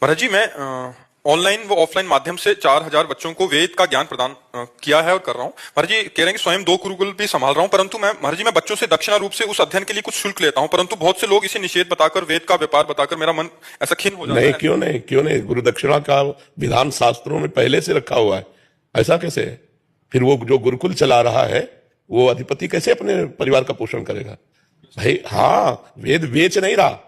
महाराज जी, मैं ऑनलाइन व ऑफलाइन माध्यम से 4000 बच्चों को वेद का ज्ञान प्रदान किया है और कर रहा हूँ। महाराज जी कह रहे हैं कि स्वयं 2 गुरुकुल भी संभाल रहा हूँ, परंतु महाराज जी मैं बच्चों से दक्षिणा रूप से उस अध्ययन के लिए कुछ शुल्क लेता हूँ, परंतु बहुत से लोग इसे निषेध बताकर, वेद का व्यापार बताकर मेरा मन ऐसा खिन्न हो जाता है। नहीं, क्यों नहीं, गुरु दक्षिणा का विधान शास्त्रों में पहले से रखा हुआ है। ऐसा कैसे है? फिर वो जो गुरुकुल चला रहा है वो अधिपति कैसे अपने परिवार का पोषण करेगा भाई? हाँ, वेद बेच नहीं रहा,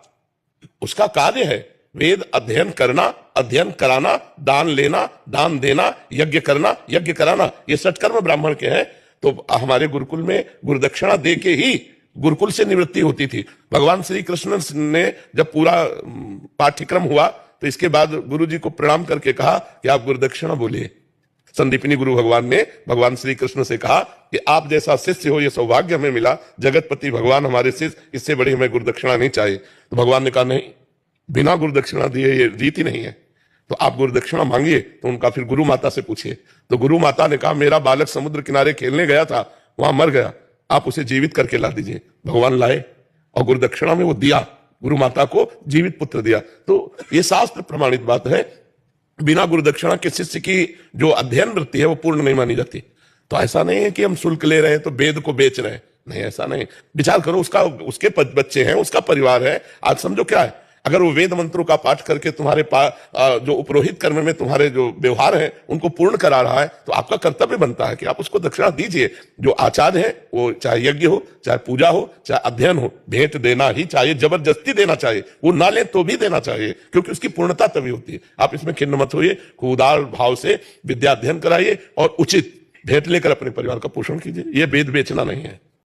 उसका कार्य है वेद अध्ययन करना, अध्ययन कराना, दान लेना, दान देना, यज्ञ करना, यज्ञ कराना, ये सत्कर्म ब्राह्मण के हैं। तो हमारे गुरुकुल में गुरुदक्षिणा दे के ही गुरुकुल से निवृत्ति होती थी। भगवान श्री कृष्ण ने जब पूरा पाठ्यक्रम हुआ तो इसके बाद गुरु जी को प्रणाम करके कहा कि आप गुरुदक्षिणा बोलिए। संदीपनी गुरु भगवान ने भगवान श्री कृष्ण से कहा कि आप जैसा शिष्य हो, ये सौभाग्य हमें मिला, जगतपति भगवान हमारे शिष्य, इससे बड़ी हमें गुरुदक्षिणा नहीं चाहिए। तो भगवान ने कहा नहीं, बिना गुरुदक्षिणा दिए ये रीति नहीं है, तो आप गुरुदक्षिणा मांगिए। तो उनका फिर गुरु माता से पूछिए। तो गुरु माता ने कहा मेरा बालक समुद्र किनारे खेलने गया था, वहां मर गया, आप उसे जीवित करके ला दीजिए। भगवान लाए और गुरुदक्षिणा में वो दिया, गुरु माता को जीवित पुत्र दिया। तो ये शास्त्र प्रमाणित बात है, बिना गुरुदक्षिणा के शिष्य की जो अध्ययन वृत्ति है वो पूर्ण नहीं मानी जाती। तो ऐसा नहीं है कि हम शुल्क ले रहे हैं तो वेद को बेच रहे हैं, नहीं, ऐसा नहीं। विचार करो, उसके बच्चे हैं, उसका परिवार है। आज समझो क्या है, अगर वो वेद मंत्रों का पाठ करके तुम्हारे जो उपरोहित कर्म में तुम्हारे जो व्यवहार है उनको पूर्ण करा रहा है, तो आपका कर्तव्य बनता है कि आप उसको दक्षिणा दीजिए। जो आचार्य है वो चाहे यज्ञ हो, चाहे पूजा हो, चाहे अध्ययन हो, भेंट देना ही चाहिए, जबरदस्ती देना चाहिए। वो ना ले तो भी देना चाहिए, क्योंकि उसकी पूर्णता तभी होती है। आप इसमें खिन्न मत होइए, उदार भाव से विद्या अध्ययन कराइए और उचित भेंट लेकर अपने परिवार का पोषण कीजिए। ये वेद बेचना नहीं है।